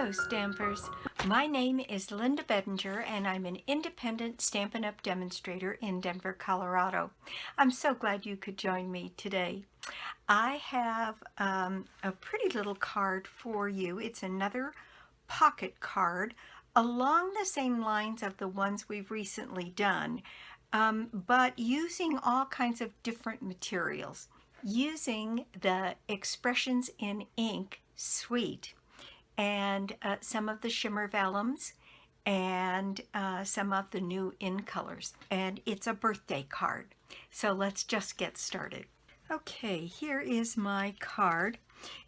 Hello Stampers, my name is Linda Bedinger and I'm an independent Stampin' Up! Demonstrator in Denver, Colorado. I'm so glad you could join me today. I have a pretty little card for you. It's another pocket card along the same lines of the ones we've recently done, but using all kinds of different materials. Using the Expressions in Ink suite and some of the Shimmer Vellums and some of the new in colors. And it's a birthday card. So let's just get started. Okay, here is my card.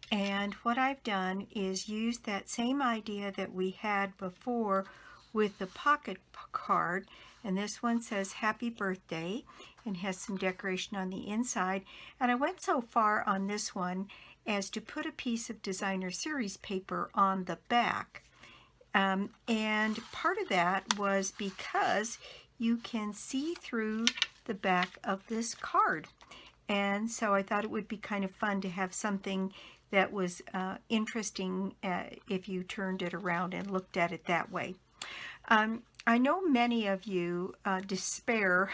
And what I've done is use that same idea that we had before with the pocket card. And this one says Happy Birthday and has some decoration on the inside. And I went so far on this one as to put a piece of designer series paper on the back. And part of that was because you can see through the back of this card. And so I thought it would be kind of fun to have something that was interesting if you turned it around and looked at it that way. I know many of you despair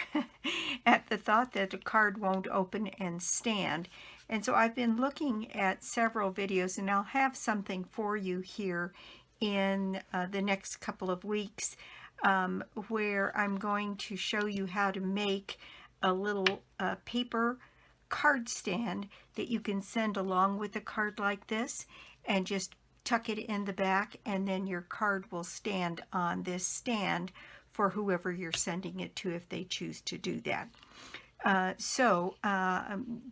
at the thought that the card won't open and stand. And so I've been looking at several videos, and I'll have something for you here in the next couple of weeks where I'm going to show you how to make a little paper card stand that you can send along with a card like this, and just tuck it in the back, and then your card will stand on this stand for whoever you're sending it to if they choose to do that.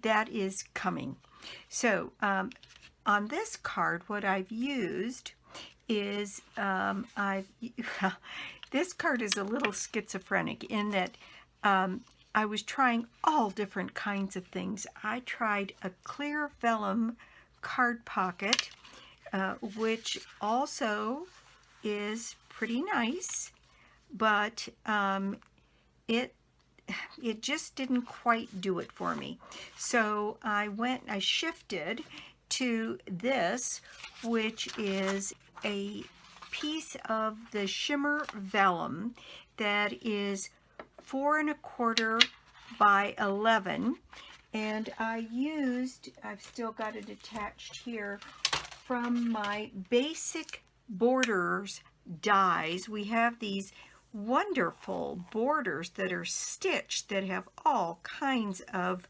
That is coming. So on this card, what I've used is this card is a little schizophrenic in that I was trying all different kinds of things. I tried a clear vellum card pocket, which also is pretty nice, but it just didn't quite do it for me. So I shifted to this, which is a piece of the Shimmer Vellum that is 4 1/4 by 11, and I've still got it attached here from my basic borders dies. We have these wonderful borders that are stitched that have all kinds of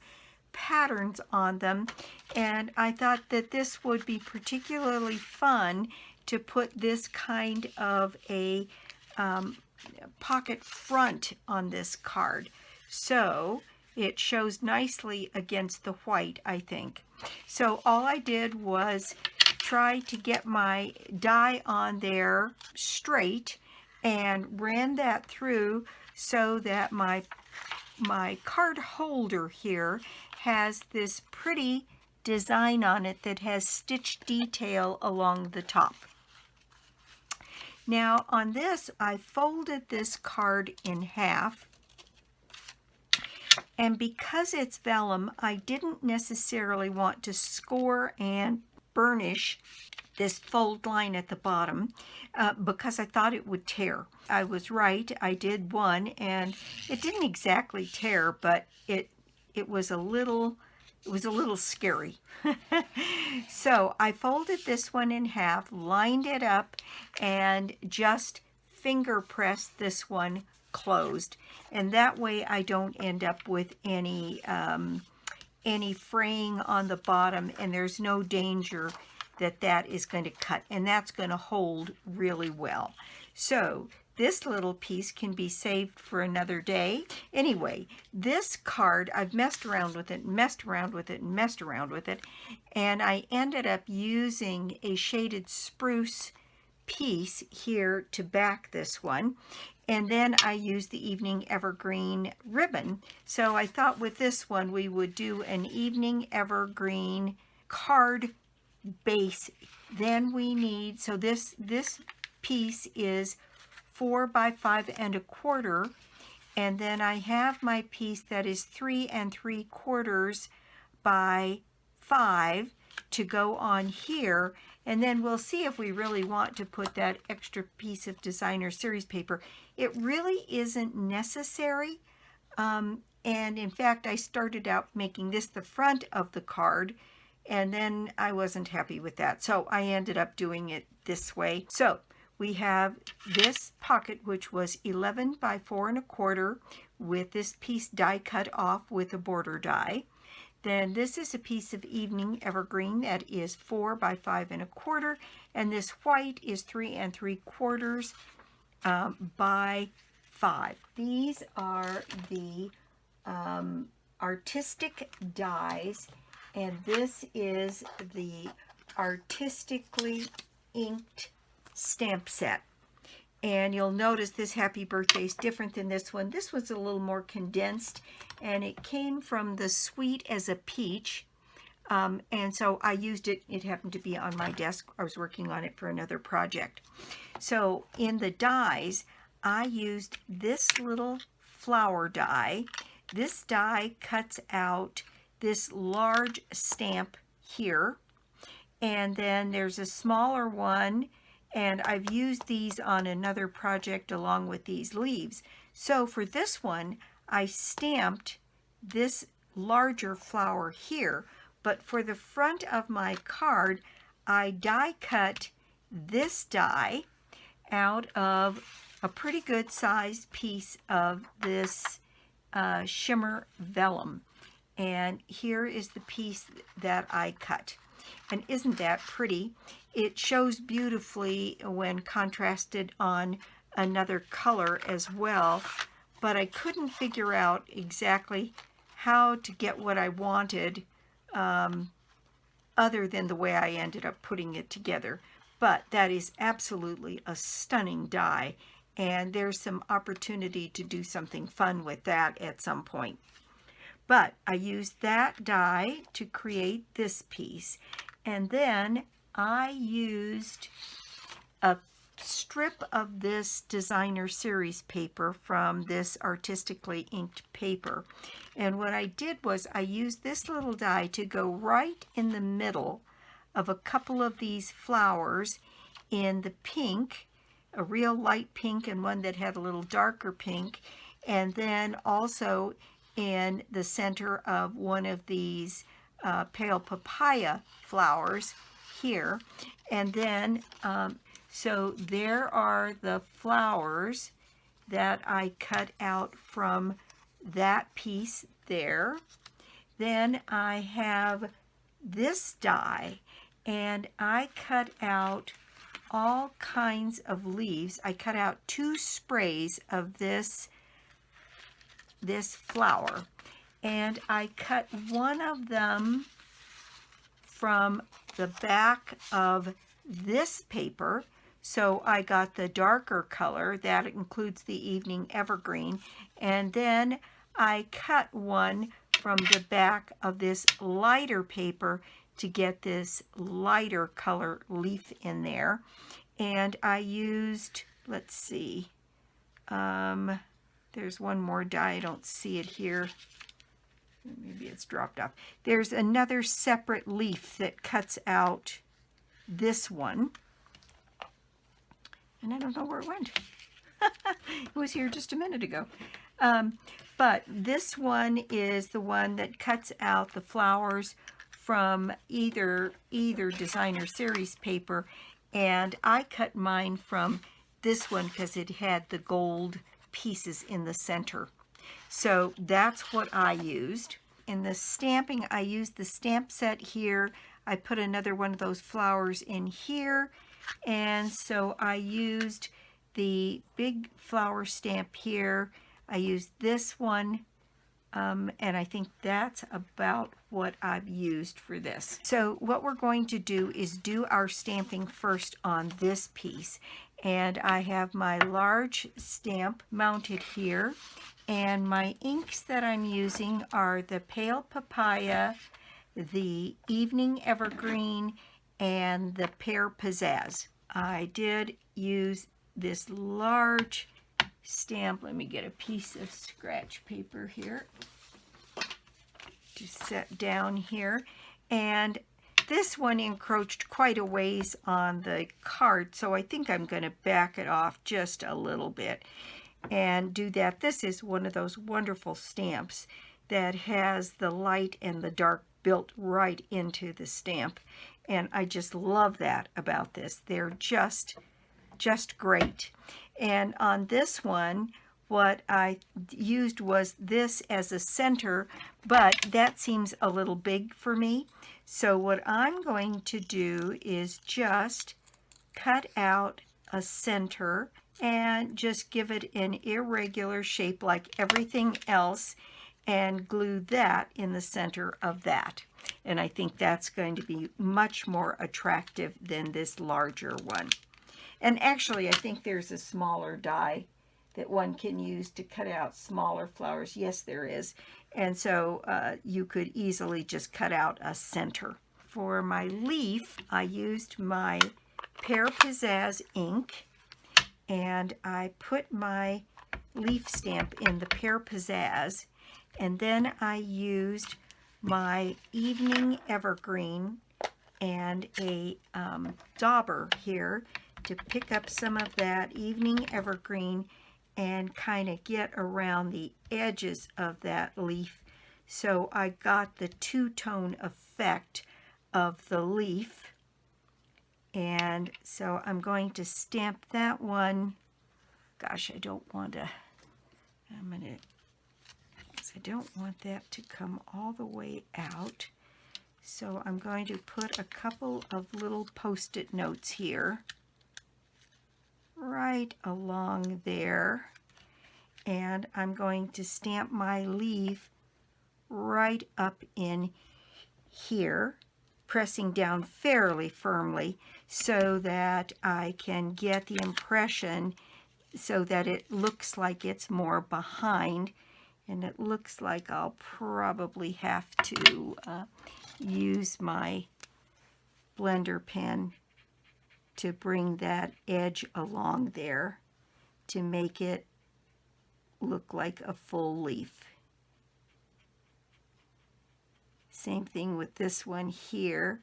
patterns on them, and I thought that this would be particularly fun to put this kind of a pocket front on this card, so it shows nicely against the white, I think. So all I did was try to get my die on there straight and ran that through so that my card holder here has this pretty design on it that has stitched detail along the top. Now on this, I folded this card in half, and because it's vellum, I didn't necessarily want to score and burnish this fold line at the bottom because I thought it would tear. I was right. I did one, and it didn't exactly tear, but it was a little scary. So I folded this one in half, lined it up, and just finger pressed this one closed, and that way I don't end up with any fraying on the bottom, and there's no danger that is going to cut, and that's going to hold really well. So this little piece can be saved for another day. Anyway, this card, I've messed around with it, messed around with it, and messed around with it, and I ended up using a shaded spruce piece here to back this one. And then I used the Evening Evergreen ribbon. So I thought with this one we would do an Evening Evergreen card base. Then we need, so this piece is 4 by 5 1/4, and then I have my piece that is 3 3/4 by 5 to go on here, and then we'll see if we really want to put that extra piece of designer series paper. It really isn't necessary, and in fact I started out making this the front of the card, and then I wasn't happy with that, so I ended up doing it this way. So we have this pocket, which was 11 by 4 1/4 with this piece die cut off with a border die. Then this is a piece of Evening Evergreen that is 4 by 5 1/4, and this white is 3 3/4 by 5. These are the artistic dies, and this is the artistically inked stamp set. And you'll notice this happy birthday is different than this one. This was a little more condensed, and it came from the Sweet as a Peach, and so I used it. It happened to be on my desk. I was working on it for another project. So in the dies, I used this little flower die. This die cuts out this large stamp here, and then there's a smaller one, and I've used these on another project along with these leaves. So for this one, I stamped this larger flower here, but for the front of my card, I die cut this die out of a pretty good sized piece of this Shimmer Vellum. And here is the piece that I cut. And isn't that pretty? It shows beautifully when contrasted on another color as well, but I couldn't figure out exactly how to get what I wanted other than the way I ended up putting it together. But that is absolutely a stunning die, and there's some opportunity to do something fun with that at some point. But I used that die to create this piece, and then I used a strip of this designer series paper from this artistically inked paper. And what I did was I used this little die to go right in the middle of a couple of these flowers in the pink, a real light pink and one that had a little darker pink, and then also in the center of one of these pale papaya flowers here. And then so there are the flowers that I cut out from that piece there. Then I have this die, and I cut out all kinds of leaves. I cut out 2 sprays of this flower, and I cut one of them from the back of this paper. So I got the darker color that includes the Evening Evergreen, and then I cut one from the back of this lighter paper to get this lighter color leaf in there. And I used, let's see, there's one more die, I don't see it here. Maybe it's dropped off. There's another separate leaf that cuts out this one. And I don't know where it went. It was here just a minute ago. But this one is the one that cuts out the flowers from either designer series paper, and I cut mine from this one because it had the gold pieces in the center. So that's what I used. In the stamping, I used the stamp set here. I put another one of those flowers in here, and so I used the big flower stamp here. I used this one, and I think that's about what I've used for this. So what we're going to do is do our stamping first on this piece. And I have my large stamp mounted here, and my inks that I'm using are the Pale Papaya, the Evening Evergreen, and the Pear Pizzazz. I did use this large stamp. Let me get a piece of scratch paper here to set down here. And this one encroached quite a ways on the card, so I think I'm going to back it off just a little bit and do that. This is one of those wonderful stamps that has the light and the dark built right into the stamp, and I just love that about this. They're just great. And on this one, what I used was this as a center, but that seems a little big for me. So what I'm going to do is just cut out a center and just give it an irregular shape like everything else and glue that in the center of that. And I think that's going to be much more attractive than this larger one. And actually, I think there's a smaller die that one can use to cut out smaller flowers. Yes, there is. And so you could easily just cut out a center. For my leaf, I used my Pear Pizzazz ink, and I put my leaf stamp in the Pear Pizzazz, and then I used my Evening Evergreen and a dauber here to pick up some of that Evening Evergreen and kind of get around the edges of that leaf. So I got the two-tone effect of the leaf. And so I'm going to stamp that one. Gosh, I don't want that to come all the way out. So I'm going to put a couple of little post-it notes here, right along there. And I'm going to stamp my leaf right up in here, pressing down fairly firmly so that I can get the impression so that it looks like it's more behind. And it looks like I'll probably have to use my blender pen to bring that edge along there to make it look like a full leaf. Same thing with this one here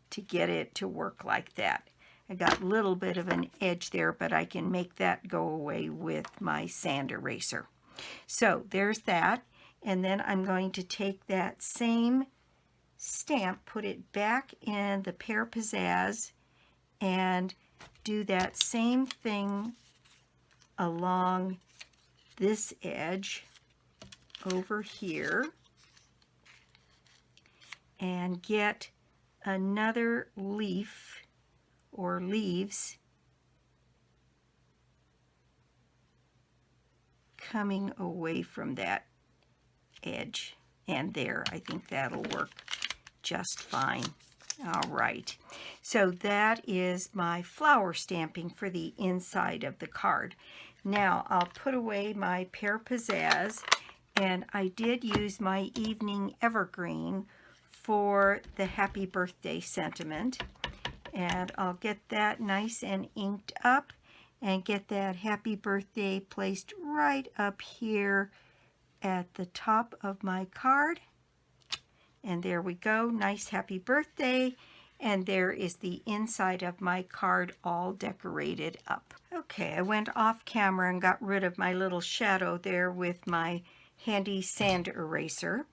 to get it to work like that. I got a little bit of an edge there, but I can make that go away with my sand eraser. So there's that. And then I'm going to take that same stamp, put it back in the Pear Pizzazz, and do that same thing along this edge over here, and get another leaf or leaves coming away from that edge. And there, I think that'll work just fine. All right, so that is my flower stamping for the inside of the card. Now I'll put away my Pear Pizzazz, and I did use my Evening Evergreen for the happy birthday sentiment. And I'll get that nice and inked up and get that happy birthday placed right up here at the top of my card. And there we go, nice happy birthday. And there is the inside of my card all decorated up. Okay, I went off camera and got rid of my little shadow there with my handy sand eraser.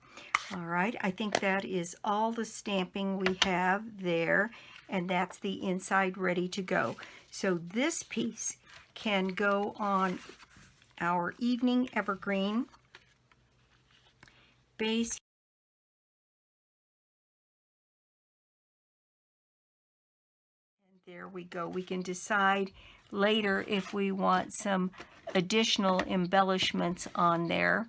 All right, I think that is all the stamping we have there, and that's the inside ready to go. So this piece can go on our Evening Evergreen base. And there we go. We can decide later if we want some additional embellishments on there.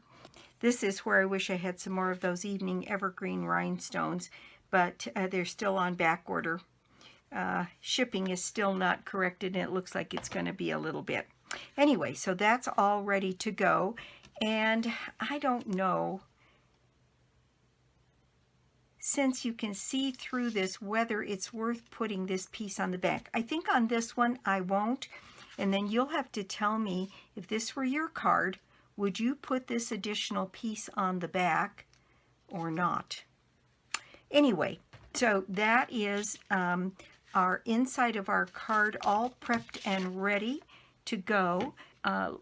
This is where I wish I had some more of those Evening Evergreen rhinestones, but they're still on back order. Shipping is still not corrected, and it looks like it's going to be a little bit. Anyway, so that's all ready to go. And I don't know, since you can see through this, whether it's worth putting this piece on the back. I think on this one I won't, and then you'll have to tell me, if this were your card, would you put this additional piece on the back or not? Anyway, So that is our inside of our card all prepped and ready to go. I'm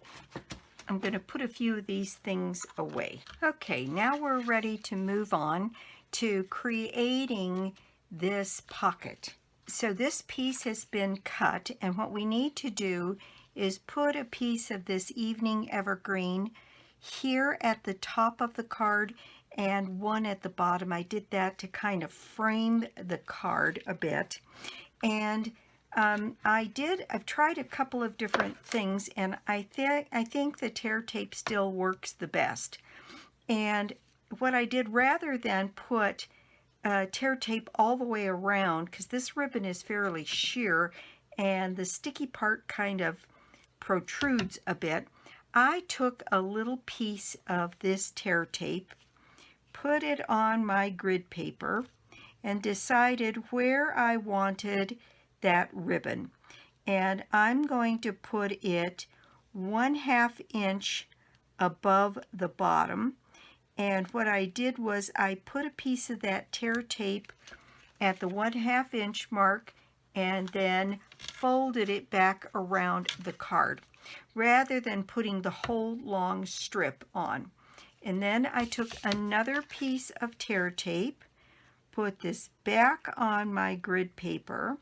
going to put a few of these things away. Okay, now we're ready to move on to creating this pocket. So this piece has been cut, and what we need to do is put a piece of this Evening Evergreen here at the top of the card and one at the bottom. I did that to kind of frame the card a bit. And I've tried a couple of different things, and I think the tear tape still works the best. And what I did, rather than put tear tape all the way around, because this ribbon is fairly sheer and the sticky part kind of protrudes a bit, I took a little piece of this tear tape, put it on my grid paper, and decided where I wanted that ribbon. And I'm going to put it 1/2 inch above the bottom. And what I did was I put a piece of that tear tape at the 1/2 inch mark and then folded it back around the card rather than putting the whole long strip on. And then I took another piece of tear tape, put this back on my grid paper,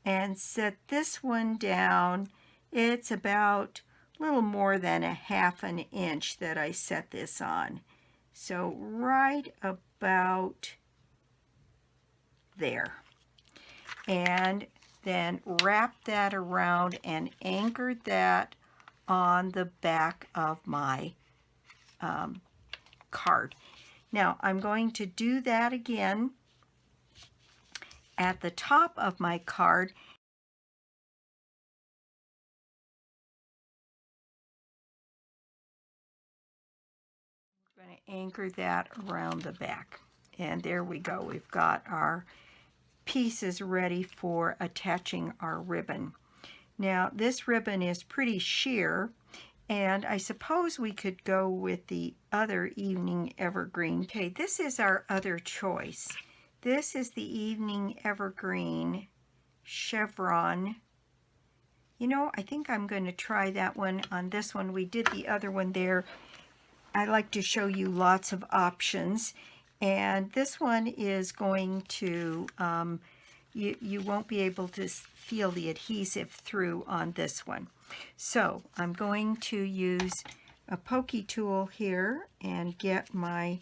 and set this one down. It's about a little more than 1/2 inch that I set this on. So right about there. And then wrap that around and anchored that on the back of my card. Now I'm going to do that again at the top of my card. We're going to anchor that around the back. And there we go. We've got our pieces ready for attaching our ribbon. Now this ribbon is pretty sheer, and I suppose we could go with the other Evening Evergreen. Okay, this is our other choice. This is the Evening Evergreen chevron. You know, I think I'm going to try that one on this one. We did the other one there. I like to show you lots of options, and this one is going to, you won't be able to feel the adhesive through on this one. So I'm going to use a pokey tool here and get my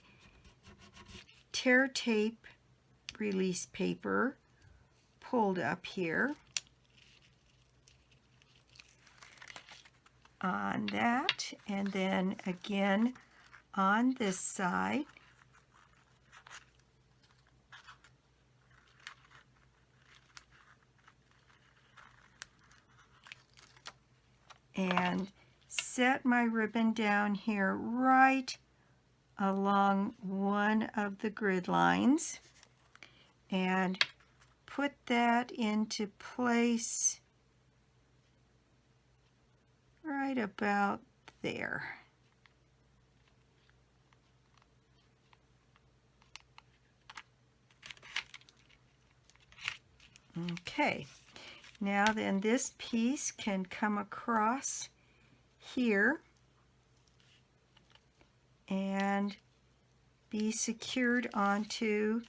tear tape release paper pulled up here on that, and then again on this side. And set my ribbon down here right along one of the grid lines and put that into place right about there. Okay, now then this piece can come across here and be secured onto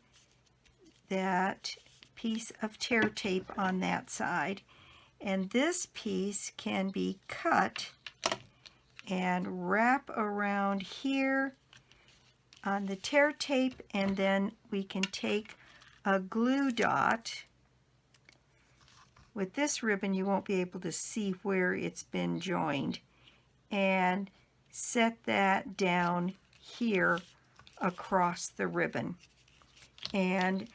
that piece of tear tape on that side. And this piece can be cut and wrap around here on the tear tape, and then we can take a glue dot. With this ribbon you won't be able to see where it's been joined, and set that down here across the ribbon. And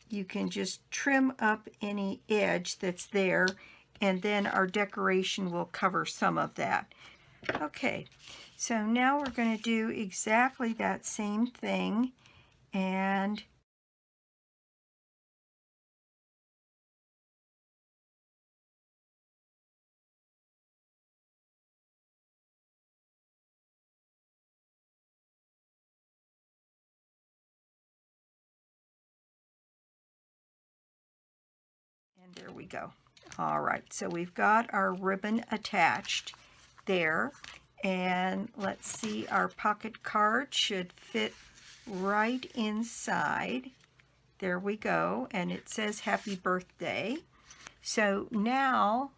you can just trim up any edge that's there, and then our decoration will cover some of that. Okay, so now we're going to do exactly that same thing, and There we go. All right, so we've got our ribbon attached there, and let's see, our pocket card should fit right inside. There we go, and it says happy birthday. So now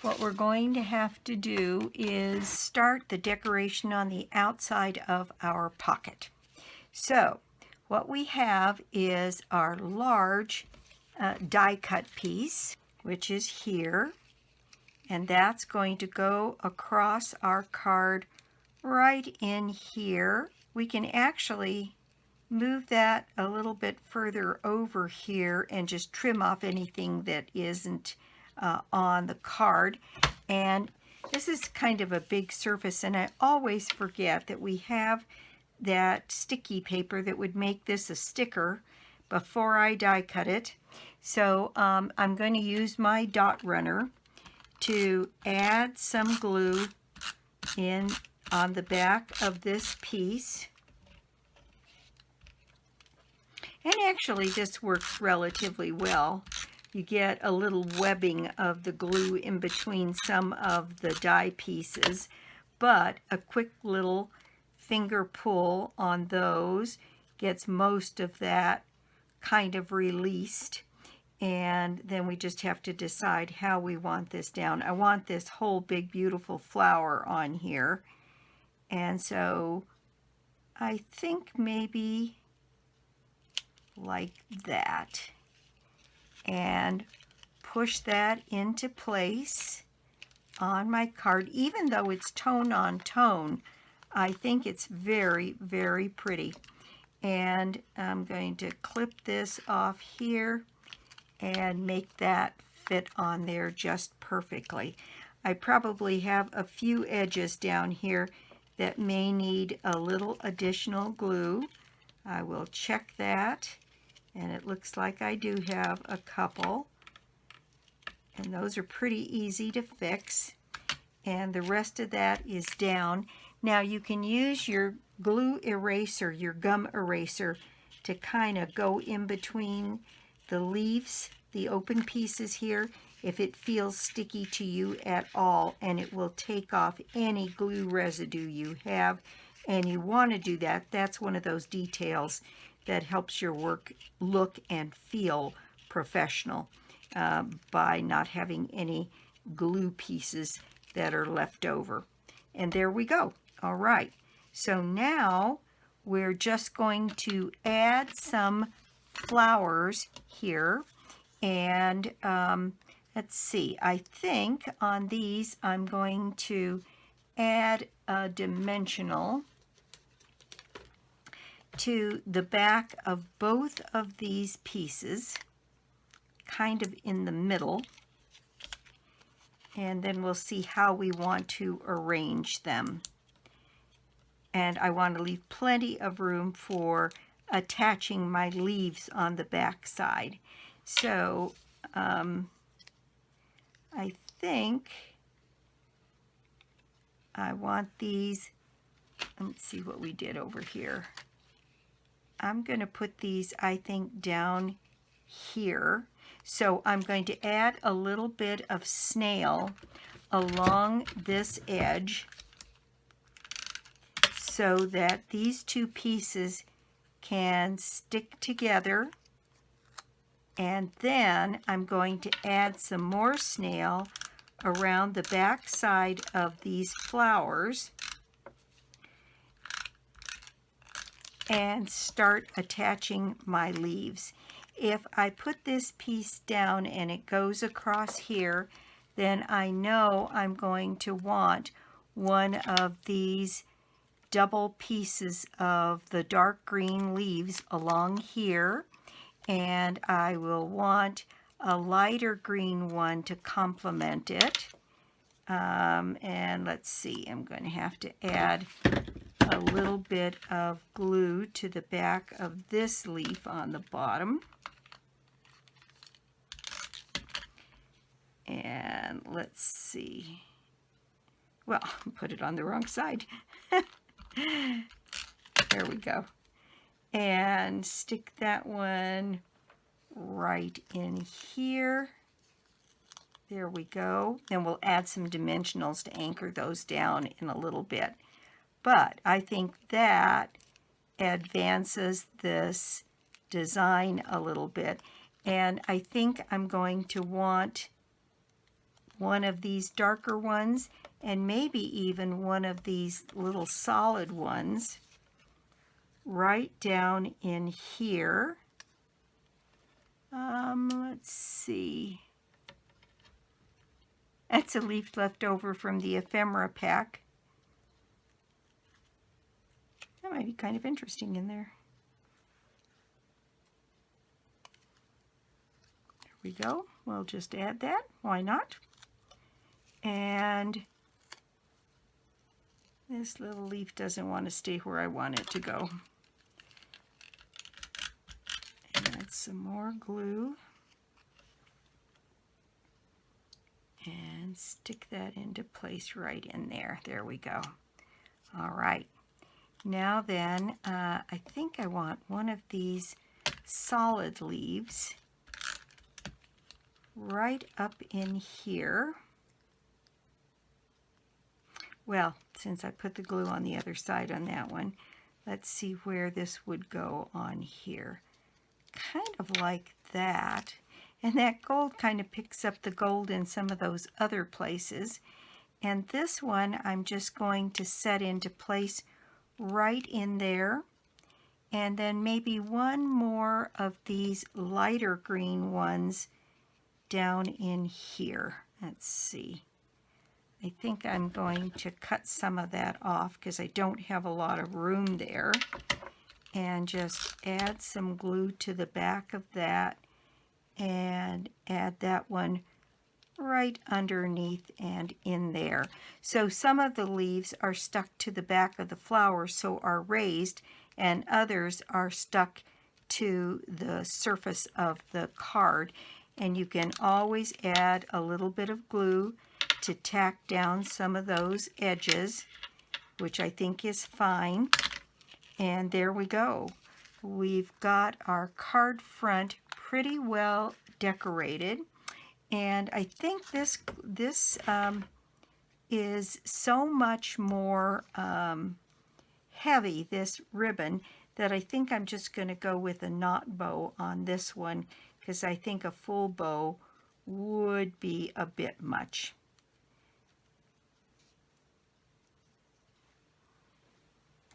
what we're going to have to die is start the decoration on the outside of our pocket. So what we have is our large die cut piece, which is here, and that's going to go across our card right in here. We can actually move that a little bit further over here and just trim off anything that isn't on the card. And this is kind of a big surface, and I always forget that we have that sticky paper that would make this a sticker before I die cut it. So I'm going to use my dot runner to add some glue in on the back of this piece. And actually this works relatively well. You get a little webbing of the glue in between some of the die pieces, but a quick little finger pull on those gets most of that kind of released. And then we just have to decide how we want this down. I want this whole big beautiful flower on here, and so I think maybe like that, and push that into place on my card. Even though it's tone on tone, I think it's very, very pretty. And I'm going to clip this off here and make that fit on there just perfectly. I probably have a few edges down here that may need a little additional glue. I will check that, and it looks like I do have a couple, and those are pretty easy to fix, and the rest of that is down. Now you can use your glue eraser, your gum eraser, to kind of go in between the leaves, the open pieces here, if it feels sticky to you at all, and it will take off any glue residue you have. And you want to do that. That's one of those details that helps your work look and feel professional by not having any glue pieces that are left over. And there we go. All right, so now we're just going to add some flowers here, and let's see, I think on these I'm going to add a dimensional to the back of both of these pieces, kind of in the middle, and then we'll see how we want to arrange them. And I want to leave plenty of room for attaching my leaves on the back side. So I think I want these, let's see what we did over here. I'm going to put these, I think, down here. So I'm going to add a little bit of snail along this edge so that these two pieces can stick together. And then I'm going to add some more snail around the back side of these flowers and start attaching my leaves. If I put this piece down and it goes across here, then I know I'm going to want one of these double pieces of the dark green leaves along here, and I will want a lighter green one to complement it. And let's see, I'm going to have to add a little bit of glue to the back of this leaf on the bottom. And let's see. Well, put it on the wrong side. There we go. And stick that one right in here. There we go. And we'll add some dimensionals to anchor those down in a little bit. But I think that advances this design a little bit. And I think I'm going to want one of these darker ones and maybe even one of these little solid ones right down in here. Let's see. That's a leaf left over from the ephemera pack. That might be kind of interesting in there. There we go. We'll just add that. Why not? And this little leaf doesn't want to stay where I want it to go. Add some more glue. And stick that into place right in there. There we go. All right. Now then, I think I want one of these solid leaves right up in here. Well, since I put the glue on the other side on that one, let's see where this would go on here. Kind of like that. And that gold kind of picks up the gold in some of those other places. And this one I'm just going to set into place right in there. And then maybe one more of these lighter green ones down in here. Let's see. I think I'm going to cut some of that off because I don't have a lot of room there. And just add some glue to the back of that and add that one right underneath and in there. So some of the leaves are stuck to the back of the flower, so are raised, and others are stuck to the surface of the card. And you can always add a little bit of glue to tack down some of those edges, which I think is fine. And there we go. We've got our card front pretty well decorated. And I think this is so much more heavy, this ribbon, that I think I'm just going to go with a knot bow on this one, because I think a full bow would be a bit much.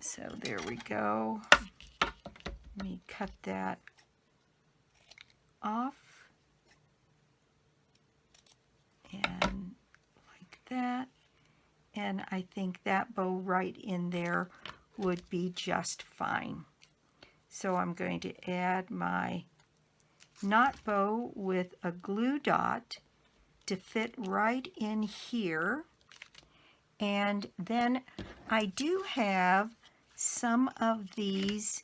So there we go. Let me cut that off. And like that. And I think that bow right in there would be just fine. So I'm going to add my knot bow with a glue dot to fit right in here. And then I do have some of these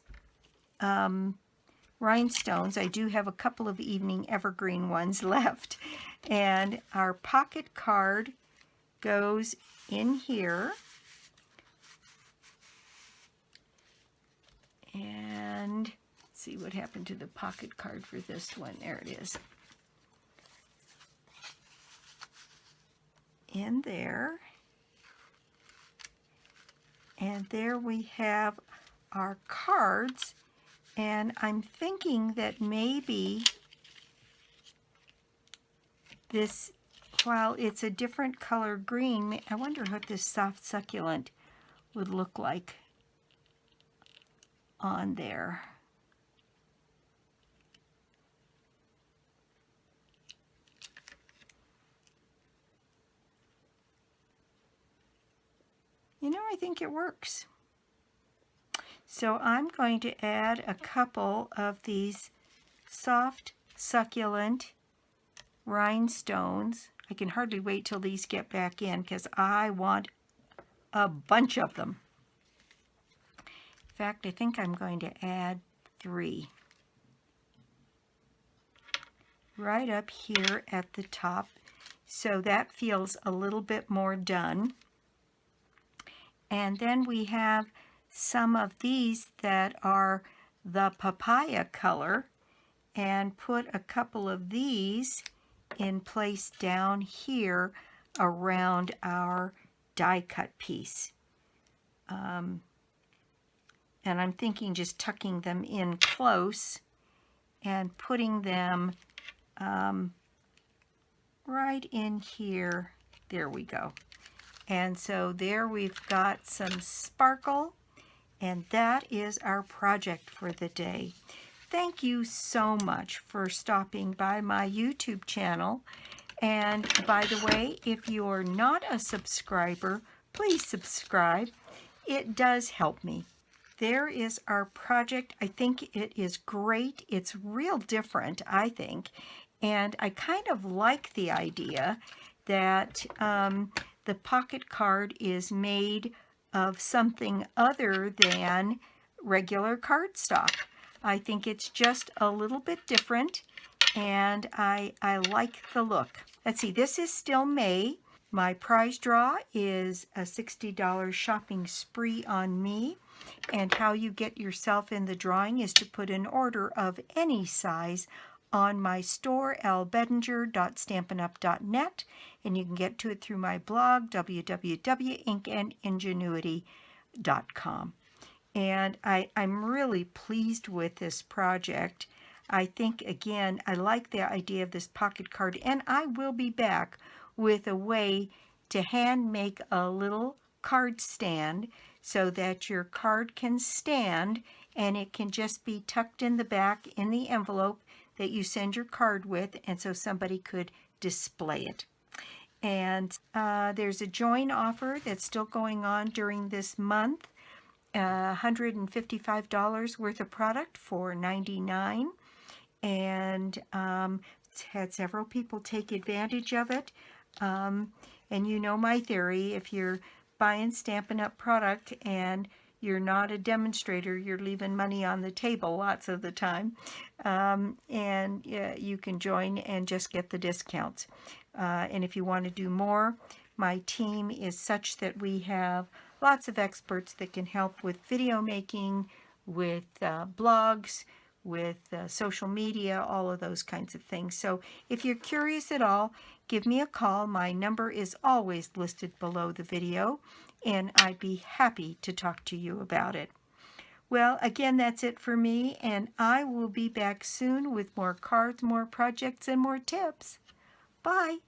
rhinestones. I do have a couple of Evening Evergreen ones left. And our pocket card goes in here. And let's see what happened to the pocket card for this one. There it is. In there. And there we have our cards. And I'm thinking that maybe this, while it's a different color green, I wonder what this soft succulent would look like on there. You know, I think it works. So I'm going to add a couple of these soft succulent rhinestones. I can hardly wait till these get back in because I want a bunch of them. In fact, I think I'm going to add 3 right up here at the top, so that feels a little bit more done. And then we have some of these that are the papaya color, and put a couple of these in place down here around our die cut piece. And I'm thinking just tucking them in close and putting them right in here. There we go. And so there we've got some sparkle, and that is our project for the day. Thank you so much for stopping by my YouTube channel. And by the way, if you're not a subscriber, please subscribe. It does help me. There is our project. I think it is great. It's real different, I think. And I kind of like the idea that the pocket card is made of something other than regular cardstock. I think it's just a little bit different, and I like the look. Let's see, this is still May. My prize draw is a $60 shopping spree on me. And how you get yourself in the drawing is to put an order of any size on my store, lbedinger.stampinup.net, and you can get to it through my blog, www.ingenuity.com. And I'm really pleased with this project. I think, again, I like the idea of this pocket card, and I will be back with a way to hand make a little card stand so that your card can stand, and it can just be tucked in the back in the envelope that you send your card with, and so somebody could display it. And there's a join offer that's still going on during this month. $155 worth of product for $99, and it's had several people take advantage of it. And you know my theory: if you're buying Stampin' Up! Product and you're not a demonstrator, you're leaving money on the table lots of the time. And you can join and just get the discounts. And if you want to do more, my team is such that we have lots of experts that can help with video making, with blogs, with social media, all of those kinds of things. So if you're curious at all, give me a call. My number is always listed below the video, and I'd be happy to talk to you about it. Well, again, that's it for me, and I will be back soon with more cards, more projects, and more tips. Bye.